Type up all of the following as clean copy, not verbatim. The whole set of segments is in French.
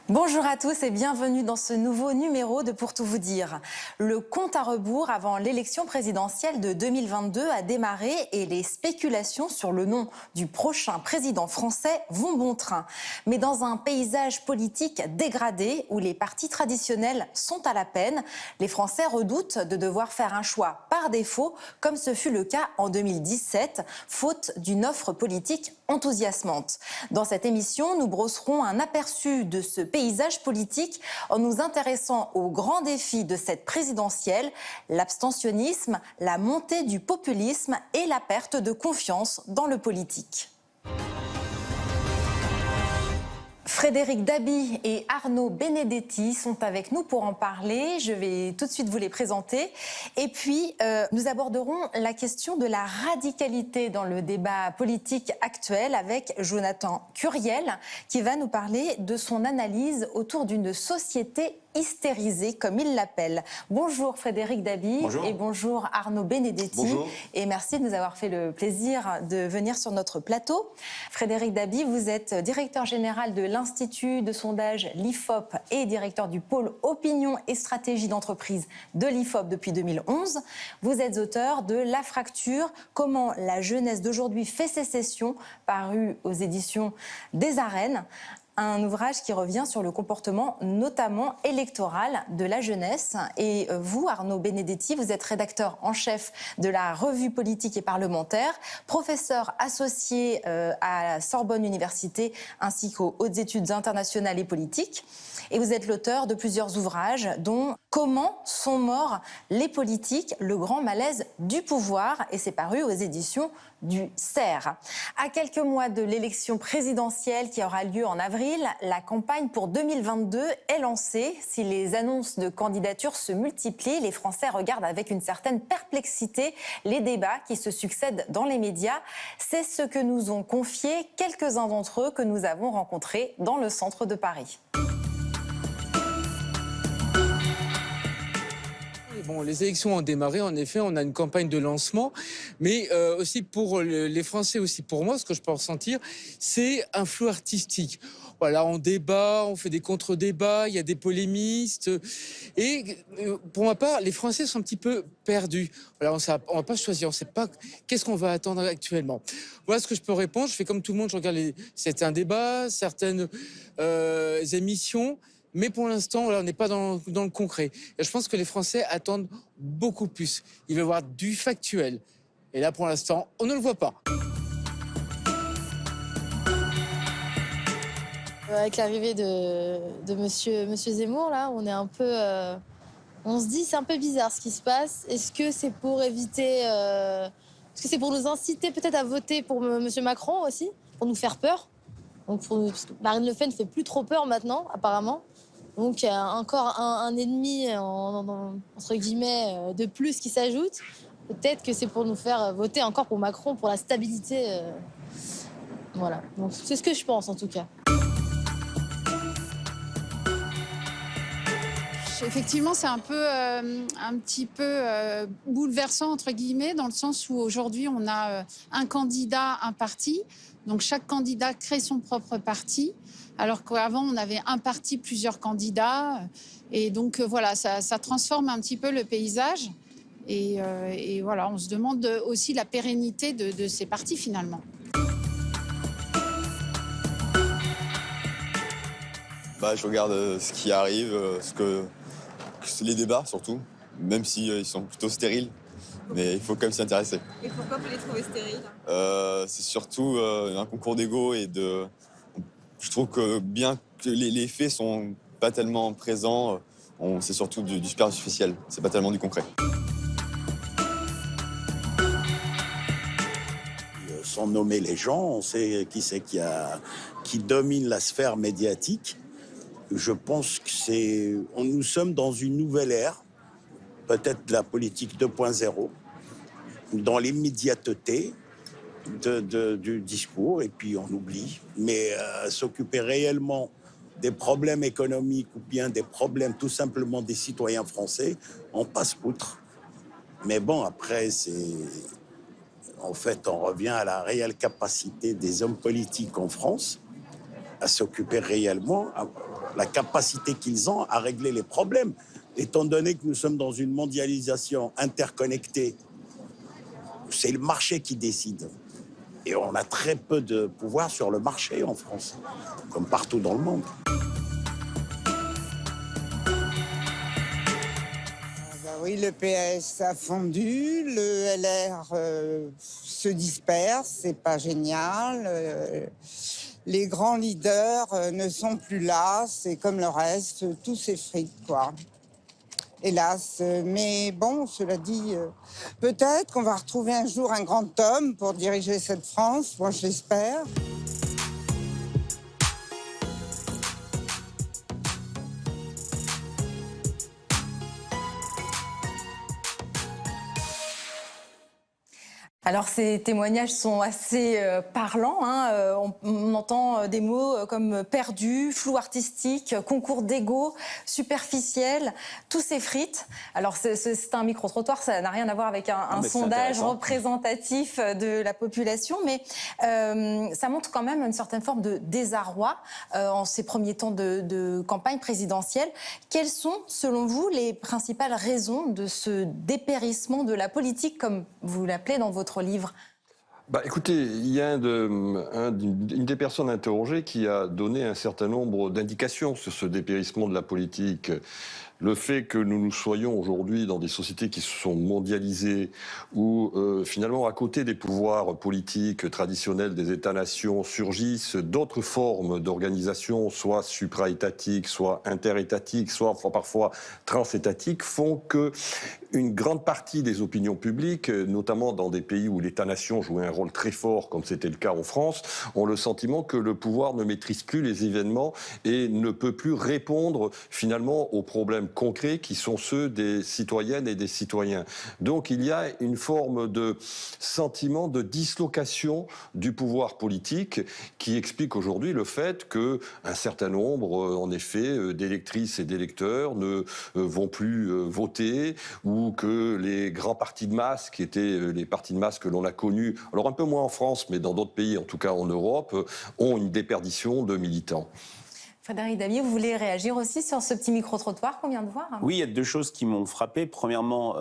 Bonjour à tous et bienvenue dans ce nouveau numéro de Pour tout vous dire. Le compte à rebours avant l'élection présidentielle de 2022 a démarré et les spéculations sur le nom du prochain président français vont bon train. Mais dans un paysage politique dégradé où les partis traditionnels sont à la peine, les Français redoutent de devoir faire un choix par défaut, comme ce fut le cas en 2017, faute d'une offre politique enthousiasmante. Dans cette émission, nous brosserons un aperçu de ce paysage politique en nous intéressant aux grands défis de cette présidentielle, l'abstentionnisme, la montée du populisme et la perte de confiance dans le politique. Frédéric Dabi et Arnaud Benedetti sont avec nous pour en parler. Je vais tout de suite vous les présenter. Et puis, nous aborderons la question de la radicalité dans le débat politique actuel avec Jonathan Curiel, qui va nous parler de son analyse autour d'une société hystérisée, comme il l'appelle. Bonjour Frédéric Dabi. Bonjour. Et bonjour Arnaud Benedetti. Bonjour. Et merci de nous avoir fait le plaisir de venir sur notre plateau. Frédéric Dabi, vous êtes directeur général de l'Institut de sondage l'IFOP et directeur du pôle opinion et stratégie d'entreprise de l'IFOP depuis 2011. Vous êtes auteur de La Fracture, comment la jeunesse d'aujourd'hui fait sécession, paru aux éditions des Arènes. Un ouvrage qui revient sur le comportement notamment électoral de la jeunesse. Et vous, Arnaud Benedetti, vous êtes rédacteur en chef de la revue politique et parlementaire, professeur associé à la Sorbonne Université ainsi qu'aux hautes études internationales et politiques. Et vous êtes l'auteur de plusieurs ouvrages dont Comment sont morts les politiques, le grand malaise du pouvoir, et c'est paru aux éditions du CERF. À quelques mois de l'élection présidentielle qui aura lieu en avril, la campagne pour 2022 est lancée. Si les annonces de candidature se multiplient, les Français regardent avec une certaine perplexité les débats qui se succèdent dans les médias. C'est ce que nous ont confié quelques-uns d'entre eux que nous avons rencontrés dans le centre de Paris. Bon, les élections ont démarré, en effet, on a une campagne de lancement, mais aussi pour les Français, aussi pour moi, ce que je peux ressentir, c'est un flou artistique. Voilà, on débat, on fait des contre-débats, il y a des polémistes, et pour ma part, les Français sont un petit peu perdus. Voilà, on va pas choisir, on ne sait pas qu'est-ce qu'on va attendre actuellement. Voilà ce que je peux répondre, je fais comme tout le monde, je regarde certains débats, certaines émissions, mais pour l'instant, on n'est pas dans le concret. Et je pense que les Français attendent beaucoup plus. Ils veulent voir du factuel. Et là, pour l'instant, on ne le voit pas. Avec l'arrivée de monsieur Zemmour, là, on est un peu... on se dit, c'est un peu bizarre ce qui se passe. Est-ce que c'est pour éviter... Est-ce que c'est pour nous inciter peut-être à voter pour monsieur Macron aussi, pour nous faire peur? Donc parce que Marine Le Pen ne fait plus trop peur maintenant, apparemment. Donc, il y a encore un ennemi, entre guillemets, de plus qui s'ajoute. Peut-être que c'est pour nous faire voter encore pour Macron, pour la stabilité. Voilà. Donc, c'est ce que je pense, en tout cas. Effectivement, c'est un petit peu bouleversant, entre guillemets, dans le sens où aujourd'hui, on a un candidat, un parti. Donc, chaque candidat crée son propre parti, alors qu'avant, on avait un parti, plusieurs candidats. Et donc, voilà, ça transforme un petit peu le paysage. Et voilà, on se demande aussi la pérennité de ces partis, finalement. Je regarde ce qui arrive, les débats surtout, même s'ils sont plutôt stériles. Mais il faut quand même s'y intéresser. Et pourquoi vous les trouvez stériles ? C'est surtout un concours d'ego et je trouve que bien que les faits sont pas tellement présents, c'est surtout du superficiel, c'est pas tellement du concret. Sans nommer les gens, on sait qui c'est qui domine la sphère médiatique. Je pense que nous sommes dans une nouvelle ère, peut-être de la politique 2.0, dans l'immédiateté du discours, et puis on oublie. Mais s'occuper réellement des problèmes économiques ou bien des problèmes tout simplement des citoyens français, on passe outre. Mais bon, après, en fait, on revient à la réelle capacité des hommes politiques en France à s'occuper réellement la capacité qu'ils ont à régler les problèmes. Étant donné que nous sommes dans une mondialisation interconnectée, c'est le marché qui décide. Et on a très peu de pouvoir sur le marché en France, comme partout dans le monde. Oui, le PS a fondu, le LR se disperse, c'est pas génial. Les grands leaders ne sont plus là, c'est comme le reste, tout s'effrite, quoi. Hélas, mais bon, cela dit, peut-être qu'on va retrouver un jour un grand homme pour diriger cette France, moi je l'espère. Alors ces témoignages sont assez parlants, hein. On entend des mots comme perdu, flou artistique, concours d'ego, superficiel, tout s'effrite. Alors c'est un micro-trottoir, ça n'a rien à voir avec un sondage représentatif de la population, mais ça montre quand même une certaine forme de désarroi en ces premiers temps de campagne présidentielle. Quelles sont, selon vous, les principales raisons de ce dépérissement de la politique, comme vous l'appelez dans votre livre? Écoutez, il y a une des personnes interrogées qui a donné un certain nombre d'indications sur ce dépérissement de la politique. Le fait que nous soyons aujourd'hui dans des sociétés qui se sont mondialisées, où finalement, à côté des pouvoirs politiques traditionnels des États-nations, surgissent d'autres formes d'organisation, soit supra-étatiques, soit interétatiques, soit parfois transétatiques, font que une grande partie des opinions publiques, notamment dans des pays où l'État-nation jouait un rôle très fort, comme c'était le cas en France, ont le sentiment que le pouvoir ne maîtrise plus les événements et ne peut plus répondre finalement aux problèmes concrets qui sont ceux des citoyennes et des citoyens. Donc il y a une forme de sentiment de dislocation du pouvoir politique qui explique aujourd'hui le fait qu'un certain nombre, en effet, d'électrices et d'électeurs ne vont plus voter, ou que les grands partis de masse, qui étaient les partis de masse que l'on a connus, alors un peu moins en France, mais dans d'autres pays, en tout cas en Europe, ont une déperdition de militants. Frédéric Dabi, vous voulez réagir aussi sur ce petit micro-trottoir qu'on vient de voir? Oui, il y a deux choses qui m'ont frappé. Premièrement,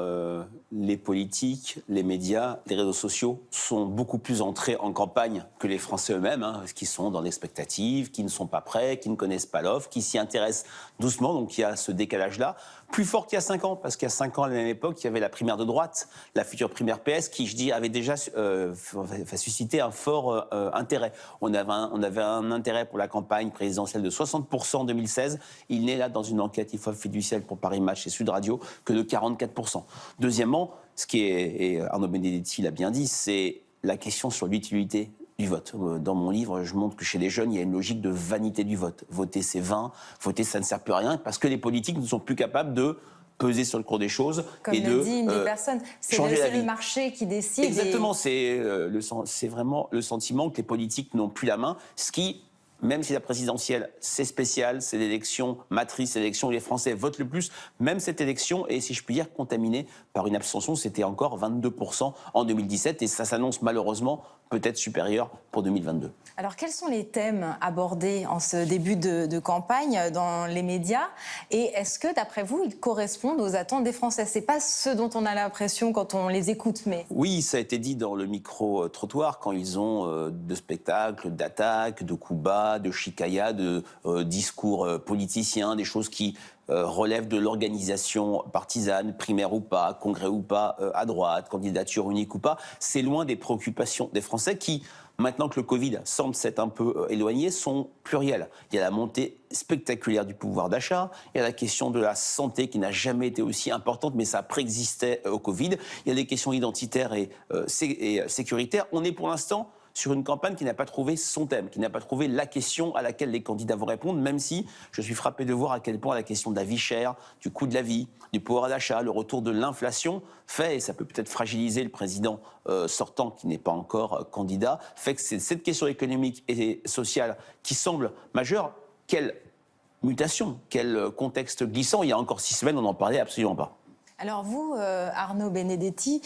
les politiques, les médias, les réseaux sociaux sont beaucoup plus entrés en campagne que les Français eux-mêmes, hein, qui sont dans l'expectative, qui ne sont pas prêts, qui ne connaissent pas l'offre, qui s'y intéressent doucement. Donc il y a ce décalage-là. Plus fort qu'il y a 5 ans, parce qu'il y a 5 ans, à la même époque, il y avait la primaire de droite, la future primaire PS, qui, je dis, avait déjà suscité un fort intérêt. On avait un intérêt pour la campagne présidentielle de 60% en 2016. Il n'est là, dans une enquête IFOP fiduciaire pour Paris Match et Sud Radio, que de 44%. Deuxièmement, ce qui est, et Arnaud Benedetti l'a bien dit, c'est la question sur l'utilité du vote. Dans mon livre, je montre que chez les jeunes, il y a une logique de vanité du vote. Voter, c'est vain. Voter, ça ne sert plus à rien, parce que les politiques ne sont plus capables de peser sur le cours des choses. Comme et le dit une des personnes, c'est le marché qui décide. Exactement, c'est vraiment le sentiment que les politiques n'ont plus la main, ce qui, même si la présidentielle, c'est spécial, c'est l'élection matrice, c'est l'élection où les Français votent le plus, même cette élection est, si je puis dire, contaminée par une abstention. C'était encore 22% en 2017 et ça s'annonce malheureusement peut-être supérieur pour 2022. Alors, quels sont les thèmes abordés en ce début de campagne dans les médias? Et est-ce que, d'après vous, ils correspondent aux attentes des Français? C'est pas ce dont on a l'impression quand on les écoute, mais... Oui, ça a été dit dans le micro-trottoir, quand ils ont de spectacles, d'attaques, de coups bas, de chicaya, de discours politiciens, des choses qui relèvent de l'organisation partisane, primaire ou pas, congrès ou pas, à droite, candidature unique ou pas. C'est loin des préoccupations des Français qui, maintenant que le Covid semble s'être un peu éloigné, sont pluriels. Il y a la montée spectaculaire du pouvoir d'achat, il y a la question de la santé qui n'a jamais été aussi importante, mais ça préexistait au Covid. Il y a des questions identitaires et sécuritaires. On est pour l'instant sur une campagne qui n'a pas trouvé son thème, qui n'a pas trouvé la question à laquelle les candidats vont répondre, même si je suis frappé de voir à quel point la question de la vie chère, du coût de la vie, du pouvoir d'achat, le retour de l'inflation fait, et ça peut peut-être fragiliser le président sortant qui n'est pas encore candidat, fait que c'est cette question économique et sociale qui semble majeure. Quelle mutation, quel contexte glissant. Il y a encore 6 semaines, on n'en parlait absolument pas. Alors vous, Arnaud Benedetti,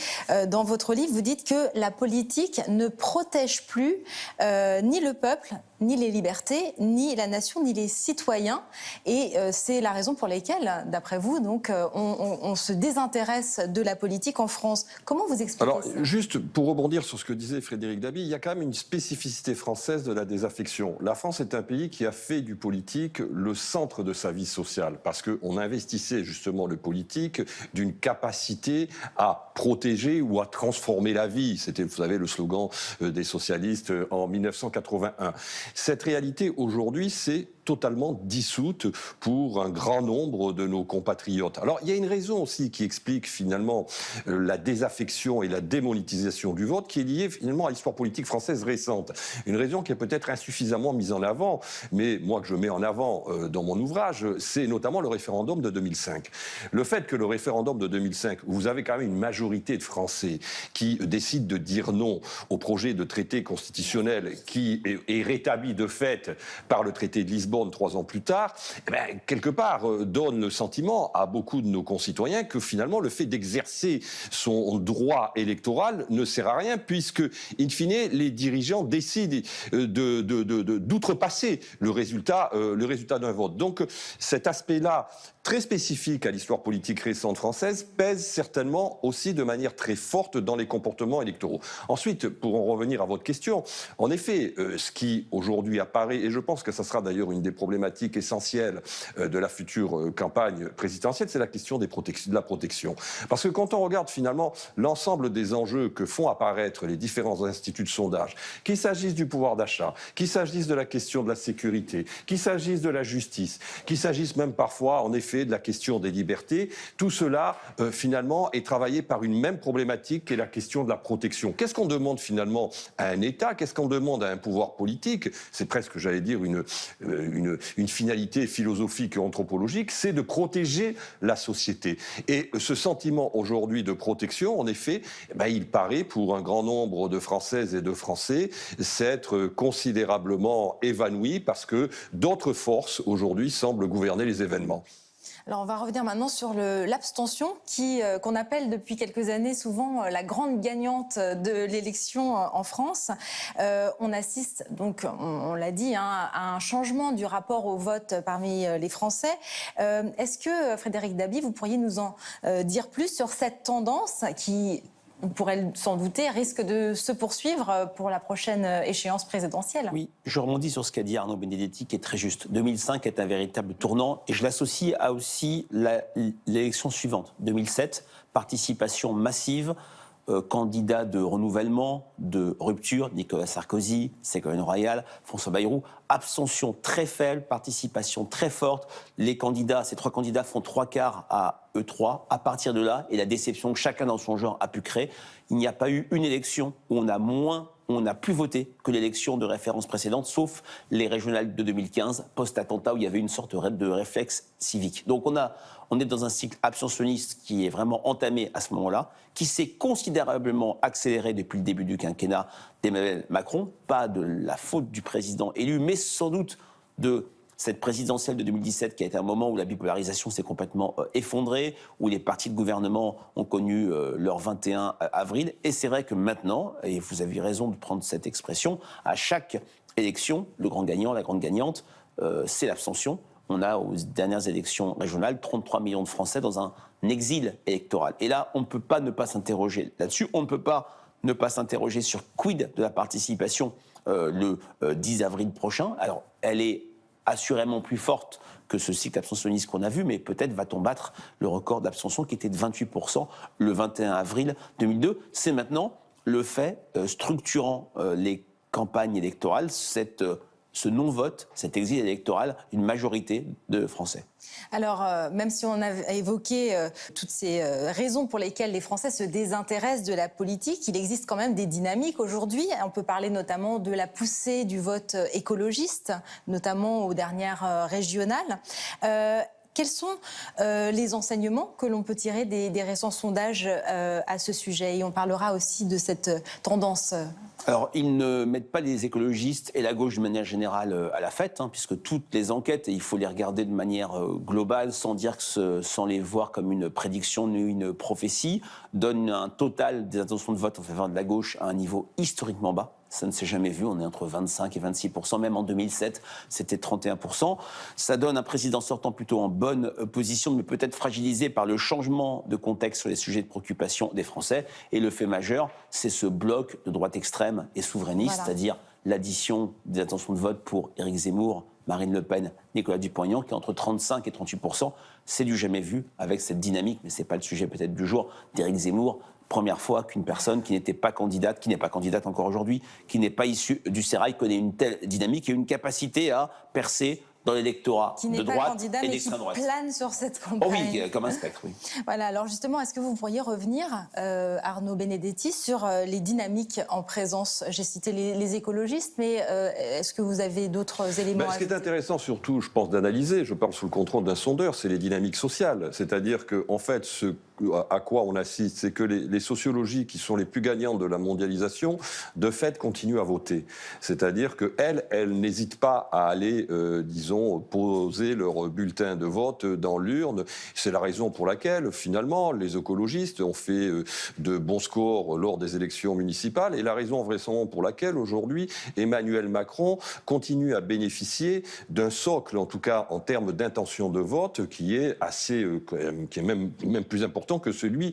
dans votre livre, vous dites que la politique ne protège plus ni le peuple, ni les libertés, ni la nation, ni les citoyens. Et c'est la raison pour laquelle, d'après vous, donc, on se désintéresse de la politique en France. Comment vous expliquez Alors, ça? juste pour rebondir sur ce que disait Frédéric Dabi, il y a quand même une spécificité française de la désaffection. La France est un pays qui a fait du politique le centre de sa vie sociale, parce qu'on investissait justement le politique d'une capacité à protéger ou à transformer la vie. C'était, vous savez, le slogan des socialistes en 1981. Cette réalité, aujourd'hui, c'est totalement dissoute pour un grand nombre de nos compatriotes. Alors, il y a une raison aussi qui explique finalement la désaffection et la démonétisation du vote qui est liée finalement à l'histoire politique française récente. Une raison qui est peut-être insuffisamment mise en avant, mais moi que je mets en avant dans mon ouvrage, c'est notamment le référendum de 2005. Le fait que le référendum de 2005, où vous avez quand même une majorité de Français qui décident de dire non au projet de traité constitutionnel qui est rétabli de fait par le traité de Lisbonne 3 ans plus tard, eh bien, quelque part donne le sentiment à beaucoup de nos concitoyens que finalement le fait d'exercer son droit électoral ne sert à rien puisque, in fine, les dirigeants décident d'outrepasser le résultat d'un vote. Donc cet aspect-là, très spécifique à l'histoire politique récente française, pèse certainement aussi de manière très forte dans les comportements électoraux. Ensuite, pour en revenir à votre question, en effet, ce qui aujourd'hui apparaît, et je pense que ça sera d'ailleurs une des problématiques essentielles de la future campagne présidentielle, c'est la question de la protection. Parce que quand on regarde finalement l'ensemble des enjeux que font apparaître les différents instituts de sondage, qu'il s'agisse du pouvoir d'achat, qu'il s'agisse de la question de la sécurité, qu'il s'agisse de la justice, qu'il s'agisse même parfois, en effet, de la question des libertés, tout cela, finalement, est travaillé par une même problématique qui est la question de la protection. Qu'est-ce qu'on demande finalement à un État? Qu'est-ce qu'on demande à un pouvoir politique? C'est presque, j'allais dire, une finalité philosophique et anthropologique, c'est de protéger la société. Et ce sentiment aujourd'hui de protection, en effet, il paraît pour un grand nombre de Françaises et de Français s'être considérablement évanoui parce que d'autres forces aujourd'hui semblent gouverner les événements. Alors on va revenir maintenant sur l'abstention qu'on appelle depuis quelques années souvent la grande gagnante de l'élection en France. On assiste donc, on l'a dit, à un changement du rapport au vote parmi les Français. Est-ce que, Frédéric Dabi, vous pourriez nous en dire plus sur cette tendance qui, on pourrait s'en douter, risque de se poursuivre pour la prochaine échéance présidentielle? Oui, je rebondis sur ce qu'a dit Arnaud Benedetti, qui est très juste. 2005 est un véritable tournant, et je l'associe à aussi l'élection suivante. 2007, participation massive, candidats de renouvellement, de rupture, Nicolas Sarkozy, Ségolène Royal, François Bayrou, abstention très faible, participation très forte. Les candidats, ces 3 candidats font 3/4 à eux 3. À partir de là, et la déception que chacun dans son genre a pu créer, il n'y a pas eu une élection où on a plus voté que l'élection de référence précédente, sauf les régionales de 2015, post-attentat, où il y avait une sorte de réflexe civique. Donc on est dans un cycle abstentionniste qui est vraiment entamé à ce moment-là, qui s'est considérablement accéléré depuis le début du quinquennat d'Emmanuel Macron, pas de la faute du président élu, mais sans doute de cette présidentielle de 2017 qui a été un moment où la bipolarisation s'est complètement effondrée, où les partis de gouvernement ont connu leur 21 avril. Et c'est vrai que maintenant, et vous avez raison de prendre cette expression, à chaque élection, le grand gagnant, la grande gagnante, c'est l'abstention. On a aux dernières élections régionales 33 millions de Français dans un exil électoral. Et là, on ne peut pas ne pas s'interroger là-dessus. On ne peut pas ne pas s'interroger sur quid de la participation le 10 avril prochain. Alors, elle est assurément plus forte que ce cycle abstentionniste qu'on a vu, mais peut-être va-t-on battre le record d'abstention qui était de 28% le 21 avril 2002. C'est maintenant le fait structurant les campagnes électorales, ce non-vote, cet exil électoral d'une majorité de Français. Alors, même si on a évoqué toutes ces raisons pour lesquelles les Français se désintéressent de la politique, il existe quand même des dynamiques aujourd'hui. On peut parler notamment de la poussée du vote écologiste, notamment aux dernières régionales. Quels sont les enseignements que l'on peut tirer des récents sondages à ce sujet? Et on parlera aussi de cette tendance. Alors, ils ne mettent pas les écologistes et la gauche de manière générale à la fête, puisque toutes les enquêtes, et il faut les regarder de manière globale, sans les voir comme une prédiction ni une prophétie, donnent un total des intentions de vote en faveur de la gauche à un niveau historiquement bas. Ça ne s'est jamais vu. On est entre 25 et 26%. Même en 2007, c'était 31%. Ça donne un président sortant plutôt en bonne position, mais peut-être fragilisé par le changement de contexte sur les sujets de préoccupation des Français. Et le fait majeur, c'est ce bloc de droite extrême et souverainiste, Voilà. c'est-à-dire l'addition des intentions de vote pour Éric Zemmour, Marine Le Pen, Nicolas Dupont-Aignan, qui est entre 35 et 38%. C'est du jamais vu avec cette dynamique, mais ce n'est pas le sujet peut-être du jour, d'Éric Zemmour. Première fois qu'une personne qui n'était pas candidate, qui n'est pas candidate encore aujourd'hui, qui n'est pas issue du sérail, connaît une telle dynamique et une capacité à percer dans l'électorat Qui de n'est pas droite candidat, et mais qui d'extrême droite. plane sur cette Oh campagne. oui, comme un spectre, oui. Voilà, alors justement, est-ce que vous pourriez revenir, Arnaud Benedetti, sur les dynamiques en présence? J'ai cité les écologistes, mais est-ce que vous avez d'autres éléments à Ce qui est ajouter? intéressant surtout, je pense, d'analyser, je parle sous le contrôle d'un sondeur, c'est les dynamiques sociales. C'est-à-dire qu'en fait, ce à quoi on assiste, c'est que les sociologies qui sont les plus gagnantes de la mondialisation, de fait, continuent à voter. C'est-à-dire qu'elles n'hésitent pas à aller, disons, poser leur bulletin de vote dans l'urne. C'est la raison pour laquelle, finalement, les écologistes ont fait de bons scores lors des élections municipales, et la raison vraisemblablement pour laquelle, aujourd'hui, Emmanuel Macron continue à bénéficier d'un socle, en tout cas en termes d'intention de vote, qui est assez, qui est même plus important que celui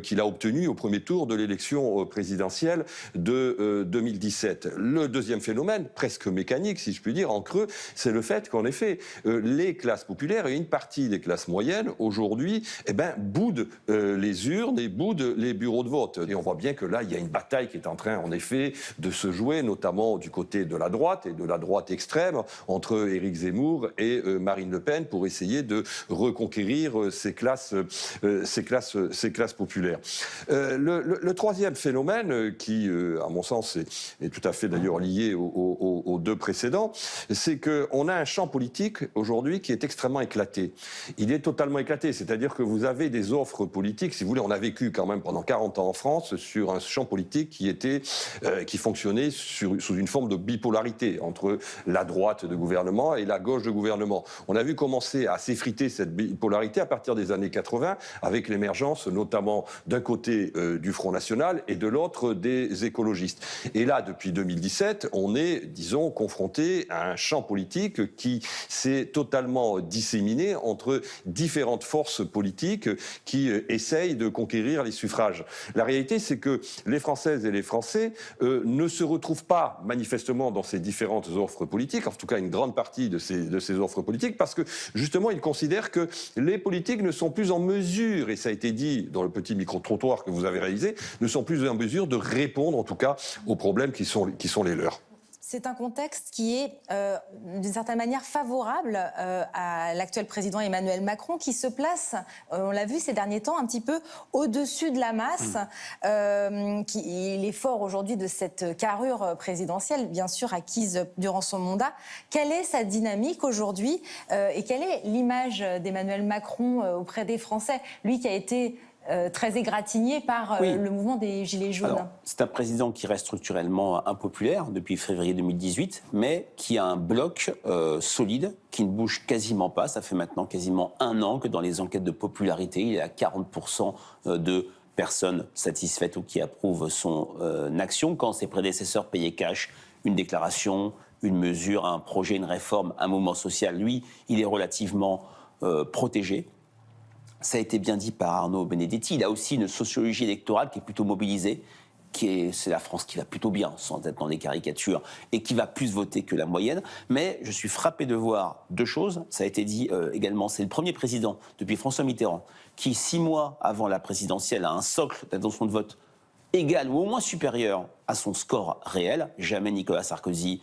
qu'il a obtenu au premier tour de l'élection présidentielle de 2017. Le deuxième phénomène, presque mécanique si je puis dire, en creux, c'est le fait qu'en effet, les classes populaires et une partie des classes moyennes, aujourd'hui, boudent les urnes et boudent les bureaux de vote. Et on voit bien que là, il y a une bataille qui est en train, en effet, de se jouer, notamment du côté de la droite et de la droite extrême, entre Éric Zemmour et Marine Le Pen, pour essayer de reconquérir ces classes populaires. Le troisième phénomène, qui, à mon sens, est tout à fait d'ailleurs lié aux deux précédents, c'est qu'on a un champ politique aujourd'hui qui est extrêmement éclaté. Il est totalement éclaté, c'est-à-dire que vous avez des offres politiques, si vous voulez, on a vécu quand même pendant 40 ans en France sur un champ politique qui fonctionnait sous une forme de bipolarité entre la droite de gouvernement et la gauche de gouvernement. On a vu commencer à s'effriter cette bipolarité à partir des années 80, avec l'émergence notamment d'un côté du Front National et de l'autre des écologistes. Et là, depuis 2017, on est, disons, confronté à un champ politique qui s'est totalement disséminé entre différentes forces politiques qui essayent de conquérir les suffrages. La réalité, c'est que les Françaises et les Français ne se retrouvent pas manifestement dans ces différentes offres politiques, en tout cas une grande partie de ces offres politiques, parce que justement, ils considèrent que les politiques ne sont plus en mesure, et ça a été dit dans le petit micro-trottoir que vous avez réalisé, ne sont plus en mesure de répondre en tout cas aux problèmes qui sont les leurs. C'est un contexte qui est, d'une certaine manière, favorable à l'actuel président Emmanuel Macron, qui se place, on l'a vu ces derniers temps, un petit peu au-dessus de la masse. Il est fort aujourd'hui de cette carrure présidentielle, bien sûr, acquise durant son mandat. Quelle est sa dynamique aujourd'hui et quelle est l'image d'Emmanuel Macron auprès des Français, lui qui a été très égratigné par le mouvement des Gilets jaunes? Alors, c'est un président qui reste structurellement impopulaire depuis février 2018, mais qui a un bloc solide, qui ne bouge quasiment pas. Ça fait maintenant quasiment un an que dans les enquêtes de popularité, il est à 40% de personnes satisfaites ou qui approuvent son action. Quand ses prédécesseurs payaient cash une déclaration, une mesure, un projet, une réforme, un mouvement social, lui, il est relativement protégé. Ça a été bien dit par Arnaud Benedetti. Il a aussi une sociologie électorale qui est plutôt mobilisée. C'est la France qui va plutôt bien, sans être dans les caricatures, et qui va plus voter que la moyenne. Mais je suis frappé de voir deux choses. Ça a été dit également, c'est le premier président, depuis François Mitterrand, qui 6 mois avant la présidentielle a un socle d'intention de vote égal ou au moins supérieur à son score réel. Jamais Nicolas Sarkozy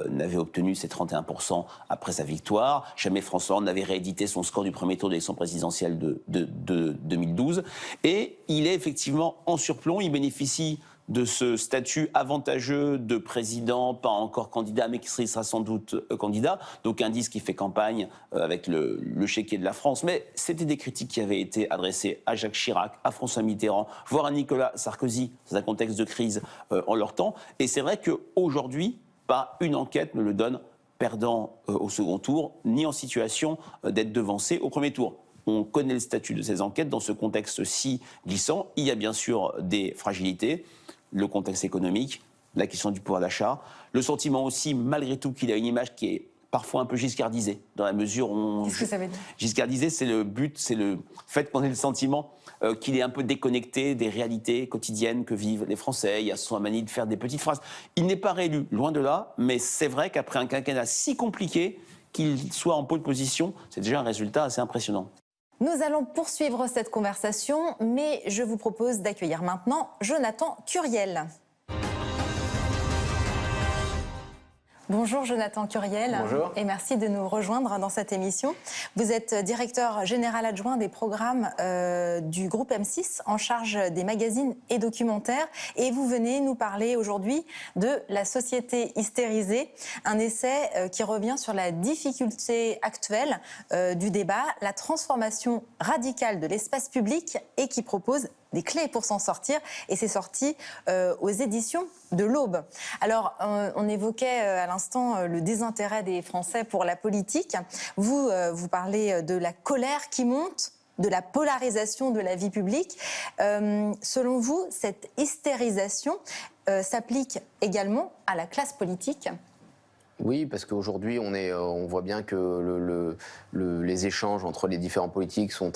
n'avait obtenu ses 31% après sa victoire. Jamais François Hollande n'avait réédité son score du premier tour de l'élection présidentielle de 2012. Et il est effectivement en surplomb. Il bénéficie de ce statut avantageux de président, pas encore candidat, mais qui sera sans doute candidat. Donc un disque qui fait campagne avec le chéquier de la France. Mais c'était des critiques qui avaient été adressées à Jacques Chirac, à François Mitterrand, voire à Nicolas Sarkozy, dans un contexte de crise en leur temps. Et c'est vrai qu'aujourd'hui, pas une enquête ne le donne perdant au second tour, ni en situation d'être devancé au premier tour. On connaît le statut de ces enquêtes dans ce contexte si glissant. Il y a bien sûr des fragilités, le contexte économique, la question du pouvoir d'achat. Le sentiment aussi, malgré tout, qu'il a une image qui est parfois un peu giscardisée, dans la mesure où... Qu'est-ce que ça veut dire? Giscardisée, c'est le but, c'est le fait qu'on ait le sentiment qu'il est un peu déconnecté des réalités quotidiennes que vivent les Français. Il y a son manie de faire des petites phrases. Il n'est pas réélu, loin de là, mais c'est vrai qu'après un quinquennat si compliqué, qu'il soit en pole position, c'est déjà un résultat assez impressionnant. Nous allons poursuivre cette conversation, mais je vous propose d'accueillir maintenant Jonathan Curiel. Bonjour Jonathan Curiel. Bonjour. Et merci de nous rejoindre dans cette émission. Vous êtes directeur général adjoint des programmes du groupe M6 en charge des magazines et documentaires. Et vous venez nous parler aujourd'hui de La société hystérisée, un essai qui revient sur la difficulté actuelle du débat, la transformation radicale de l'espace public et qui propose des clés pour s'en sortir, et c'est sorti aux éditions de l'Aube. Alors, on évoquait à l'instant le désintérêt des Français pour la politique. Vous parlez de la colère qui monte, de la polarisation de la vie publique. Selon vous, cette hystérisation s'applique également à la classe politique ? Oui, parce qu'aujourd'hui, on voit bien que les échanges entre les différents politiques sont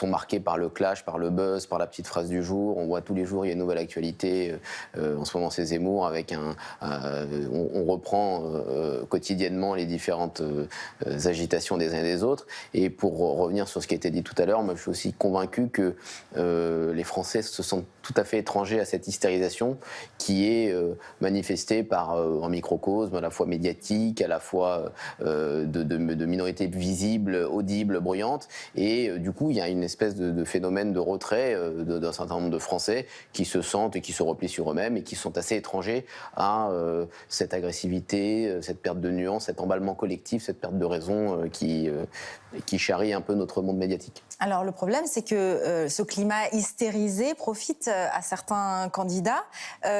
marqués par le clash, par le buzz, par la petite phrase du jour. On voit tous les jours, il y a une nouvelle actualité. En ce moment, c'est Zemmour, avec on reprend quotidiennement les différentes agitations des uns et des autres. Et pour revenir sur ce qui a été dit tout à l'heure, moi, je suis aussi convaincu que les Français se sentent tout à fait étrangers à cette hystérisation qui est manifestée par un microcosme, à la fois médiatique, à la fois de minorités visibles, audibles, bruyantes. Et du coup, il y a une espèce de phénomène de retrait d'un certain nombre de Français qui se sentent et qui se replient sur eux-mêmes et qui sont assez étrangers à cette agressivité, cette perte de nuance, cet emballement collectif, cette perte de raison qui charrie un peu notre monde médiatique. Alors le problème, c'est que ce climat hystérisé profite à certains candidats.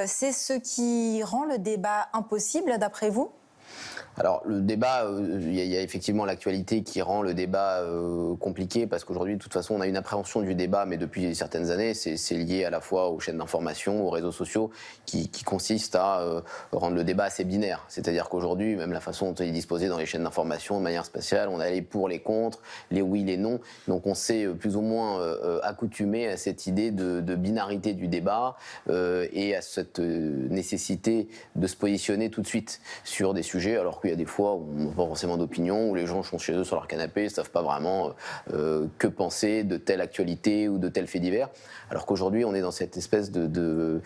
C'est ce qui rend le débat impossible, d'après vous ? Alors le débat, il y a effectivement l'actualité qui rend le débat compliqué parce qu'aujourd'hui, de toute façon, on a une appréhension du débat, mais depuis certaines années, c'est lié à la fois aux chaînes d'information, aux réseaux sociaux, qui consiste à rendre le débat assez binaire. C'est-à-dire qu'aujourd'hui, même la façon dont il est disposé dans les chaînes d'information, de manière spatiale, on a les pour, les contre, les oui, les non. Donc on s'est plus ou moins accoutumé à cette idée de binarité du débat et à cette nécessité de se positionner tout de suite sur des sujets, alors qu'il y a des fois où on n'a pas forcément d'opinion, où les gens sont chez eux sur leur canapé, ne savent pas vraiment que penser de telle actualité ou de tel fait divers. Alors qu'aujourd'hui, on est dans cette espèce de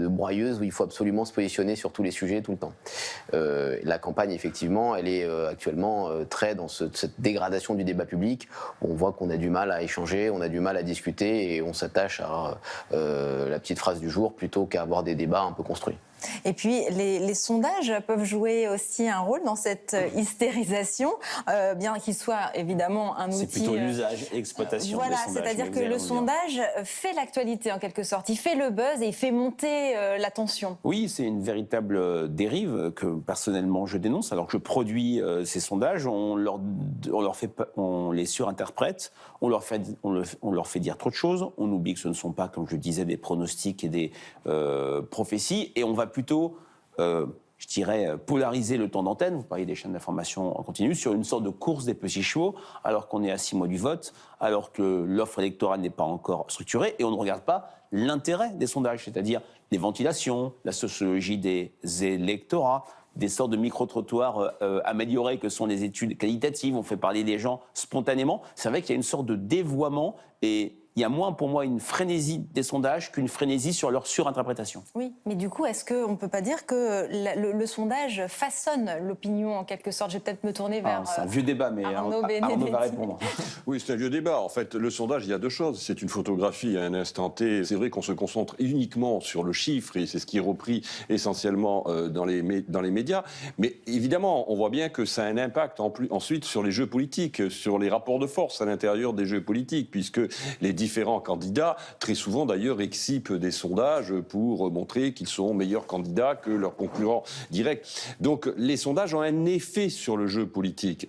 broyeuse où il faut absolument se positionner sur tous les sujets tout le temps. La campagne, effectivement, elle est actuellement très dans cette dégradation du débat public. On voit qu'on a du mal à échanger, on a du mal à discuter et on s'attache à la petite phrase du jour plutôt qu'à avoir des débats un peu construits. Et puis, les sondages peuvent jouer aussi un rôle dans cette hystérisation, bien qu'il soit évidemment un outil... C'est plutôt l'usage et l'exploitation des sondages. Voilà, c'est-à-dire que le sondage fait l'actualité en quelque sorte. Il fait le buzz et il fait monter la tension. Oui, c'est une véritable dérive que personnellement je dénonce. Alors que je produis ces sondages, on les surinterprète, on leur fait dire trop de choses, on oublie que ce ne sont pas, comme je disais, des pronostics et des prophéties, et on va plutôt, je dirais, polariser le temps d'antenne, vous parliez des chaînes d'information en continu, sur une sorte de course des petits chevaux, alors qu'on est à 6 mois du vote, alors que l'offre électorale n'est pas encore structurée, et on ne regarde pas l'intérêt des sondages, c'est-à-dire les ventilations, la sociologie des électorats, des sortes de micro-trottoirs améliorés que sont les études qualitatives, on fait parler des gens spontanément. C'est vrai qu'il y a une sorte de dévoiement et il y a moins pour moi une frénésie des sondages qu'une frénésie sur leur surinterprétation. Oui, mais du coup, est-ce qu'on ne peut pas dire que le sondage façonne l'opinion en quelque sorte ? Je vais peut-être me tourner vers c'est un vieux débat, mais Arnaud va répondre. Oui, c'est un vieux débat. En fait, le sondage, il y a deux choses. C'est une photographie à un instant T. C'est vrai qu'on se concentre uniquement sur le chiffre et c'est ce qui est repris essentiellement dans les médias. Mais évidemment, on voit bien que ça a un impact ensuite sur les jeux politiques, sur les rapports de force à l'intérieur des jeux politiques, puisque les différents candidats, très souvent d'ailleurs excipent des sondages pour montrer qu'ils sont meilleurs candidats que leurs concurrents directs. Donc les sondages ont un effet sur le jeu politique.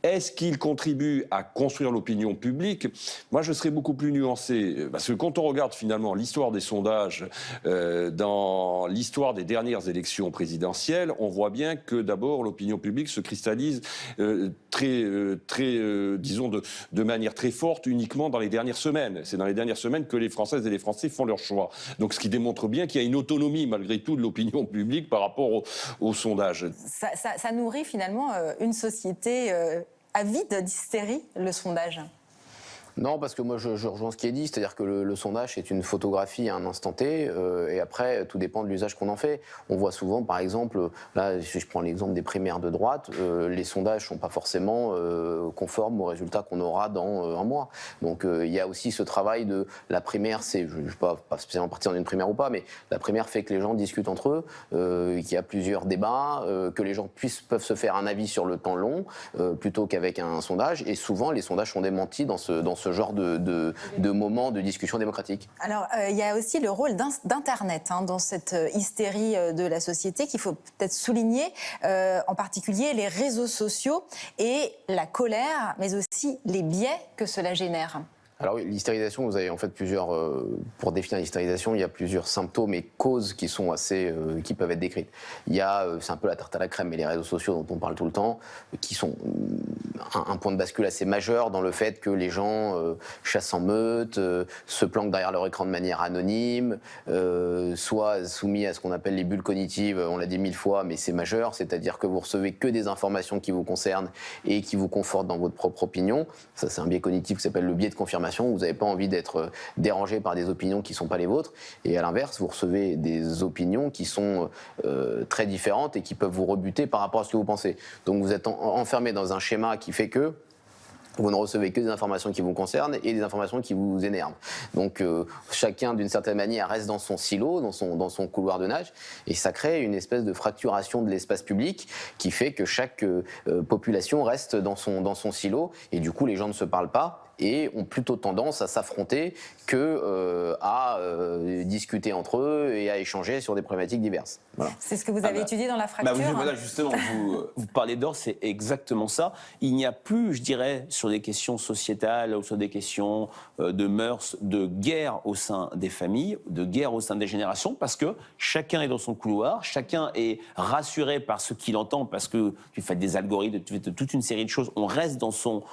Est-ce qu'ils contribuent à construire l'opinion publique? Moi, je serais beaucoup plus nuancé, parce que quand on regarde finalement l'histoire des sondages dans l'histoire des dernières élections présidentielles, on voit bien que d'abord l'opinion publique se cristallise disons de manière très forte uniquement dans les dernières semaines. C'est dans les dernières semaines que les Françaises et les Français font leur choix. Donc ce qui démontre bien qu'il y a une autonomie malgré tout de l'opinion publique par rapport aux sondages. Ça nourrit finalement une société avide d'hystérie, le sondage. Non, parce que moi je rejoins ce qui est dit, c'est-à-dire que le sondage est une photographie à un instant T, et après tout dépend de l'usage qu'on en fait. On voit souvent, par exemple, là si je prends l'exemple des primaires de droite, les sondages ne sont pas forcément conformes aux résultats qu'on aura dans un mois. Donc il y a aussi ce travail de la primaire, je ne vais pas spécialement partir dans une primaire ou pas, mais la primaire fait que les gens discutent entre eux, qu'il y a plusieurs débats, que les gens peuvent se faire un avis sur le temps long, plutôt qu'avec un sondage, et souvent les sondages sont démentis dans ce genre de moment de discussion démocratique. Alors, il y a aussi le rôle d'Internet dans cette hystérie de la société qu'il faut peut-être souligner, en particulier les réseaux sociaux et la colère, mais aussi les biais que cela génère. Alors oui, l'hystérisation, vous avez en fait plusieurs... pour définir l'hystérisation, il y a plusieurs symptômes et causes qui sont qui peuvent être décrites. Il y a, c'est un peu la tarte à la crème, mais les réseaux sociaux dont on parle tout le temps, qui sont un point de bascule assez majeur dans le fait que les gens chassent en meute, se planquent derrière leur écran de manière anonyme, soient soumis à ce qu'on appelle les bulles cognitives, on l'a dit 1000 fois, mais c'est majeur, c'est-à-dire que vous recevez que des informations qui vous concernent et qui vous confortent dans votre propre opinion. Ça, c'est un biais cognitif qui s'appelle le biais de confirmation. Vous n'avez pas envie d'être dérangé par des opinions qui ne sont pas les vôtres. Et à l'inverse, vous recevez des opinions qui sont très différentes et qui peuvent vous rebuter par rapport à ce que vous pensez. Donc vous êtes enfermé dans un schéma qui fait que vous ne recevez que des informations qui vous concernent et des informations qui vous énervent. Donc chacun, d'une certaine manière, reste dans son silo, dans son couloir de nage, et ça crée une espèce de fracturation de l'espace public qui fait que chaque population reste dans son silo, et du coup les gens ne se parlent pas et ont plutôt tendance à s'affronter que à discuter entre eux et à échanger sur des problématiques diverses. Voilà. C'est ce que vous avez étudié dans la fracture. Voilà, justement, vous parlez d'or, c'est exactement ça. Il n'y a plus, je dirais, sur des questions sociétales ou sur des questions de mœurs, de guerre au sein des familles, de guerre au sein des générations, parce que chacun est dans son couloir, chacun est rassuré par ce qu'il entend, parce que tu fais des algorithmes, tu fais toute une série de choses, on reste dans son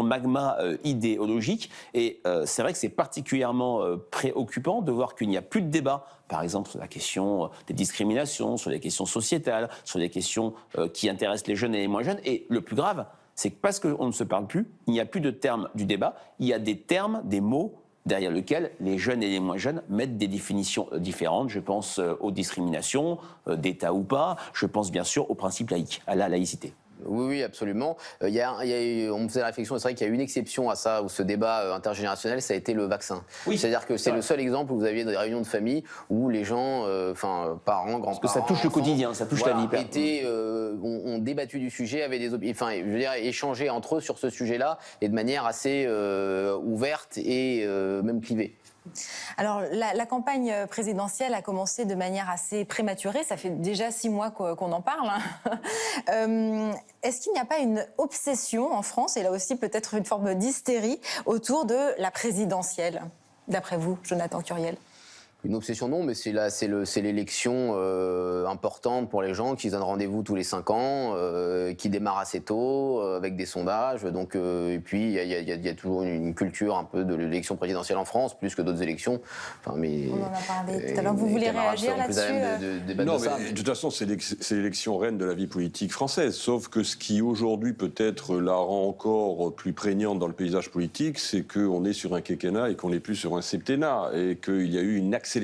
magma idéologique, et c'est vrai que c'est particulièrement préoccupant de voir qu'il n'y a plus de débat, par exemple sur la question des discriminations, sur les questions sociétales, sur les questions qui intéressent les jeunes et les moins jeunes, et le plus grave, c'est que parce qu'on ne se parle plus, il n'y a plus de termes du débat, il y a des termes, des mots derrière lesquels les jeunes et les moins jeunes mettent des définitions différentes. Je pense aux discriminations, d'État ou pas, je pense bien sûr au principe laïque, à la laïcité. Oui, absolument. On me faisait la réflexion, c'est vrai qu'il y a une exception à ça, où ce débat intergénérationnel, ça a été le vaccin. Oui, c'est-à-dire que c'est le seul exemple où vous aviez des réunions de famille où les gens, parents, grands-parents... Parce que ça touche le quotidiien, ça touche la vie. Ont débattu du sujet, avaient je veux dire, échangé entre eux sur ce sujet-là, et de manière assez ouverte et même clivée. Alors, la campagne présidentielle a commencé de manière assez prématurée. Ça fait déjà 6 mois qu'on en parle. Est-ce qu'il n'y a pas une obsession en France, et là aussi peut-être une forme d'hystérie, autour de la présidentielle, d'après vous, Jonathan Curiel ? Une obsession, non, mais c'est l'élection importante pour les gens qui se donnent rendez-vous tous les 5 ans, qui démarre assez tôt, avec des sondages. Donc, et puis, il y a toujours une culture un peu de l'élection présidentielle en France, plus que d'autres élections. Enfin, mais, on en a parlé tout à l'heure. Vous voulez réagir là-dessus Non, mais de toute façon, c'est l'élection reine de la vie politique française. Sauf que ce qui, aujourd'hui, peut-être la rend encore plus prégnante dans le paysage politique, c'est qu'on est sur un quinquennat et qu'on n'est plus sur un septennat. Et qu'il y a eu une accélération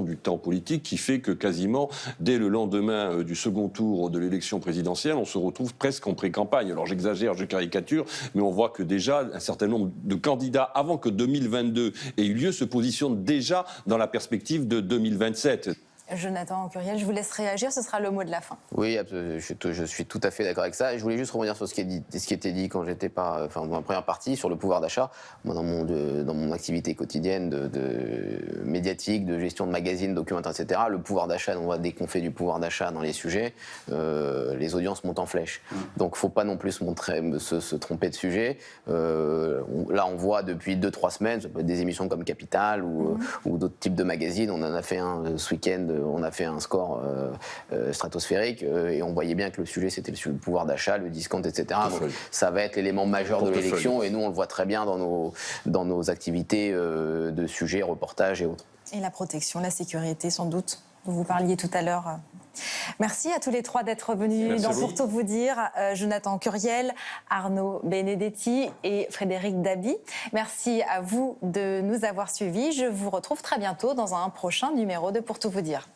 du temps politique qui fait que quasiment dès le lendemain du second tour de l'élection présidentielle, on se retrouve presque en pré-campagne. Alors j'exagère, je caricature, mais on voit que déjà un certain nombre de candidats, avant que 2022 ait eu lieu, se positionnent déjà dans la perspective de 2027. Jonathan Curiel, je vous laisse réagir, ce sera le mot de la fin. Oui, je suis tout à fait d'accord avec ça. Et je voulais juste revenir sur ce qui était dit quand j'étais dans la première partie, sur le pouvoir d'achat. Moi, dans mon activité quotidienne de médiatique, de gestion de magazines, documentaires, etc., le pouvoir d'achat, dès qu'on fait du pouvoir d'achat dans les sujets, les audiences montent en flèche. Donc, il ne faut pas non plus se tromper de sujet. Là, on voit depuis 2-3 semaines, ça peut être des émissions comme Capital ou d'autres types de magazines. On en a fait un ce week-end, on a fait un score stratosphérique et on voyait bien que le sujet c'était le pouvoir d'achat, le discount, etc. Donc, ça va être l'élément majeur de l'élection et nous on le voit très bien dans nos activités de sujets, reportages et autres. Et la protection, la sécurité sans doute, dont vous parliez tout à l'heure. Merci à tous les trois d'être venus dans Pour tout vous dire. Jonathan Curiel, Arnaud Benedetti et Frédéric Dabi. Merci à vous de nous avoir suivis. Je vous retrouve très bientôt dans un prochain numéro de Pour tout vous dire.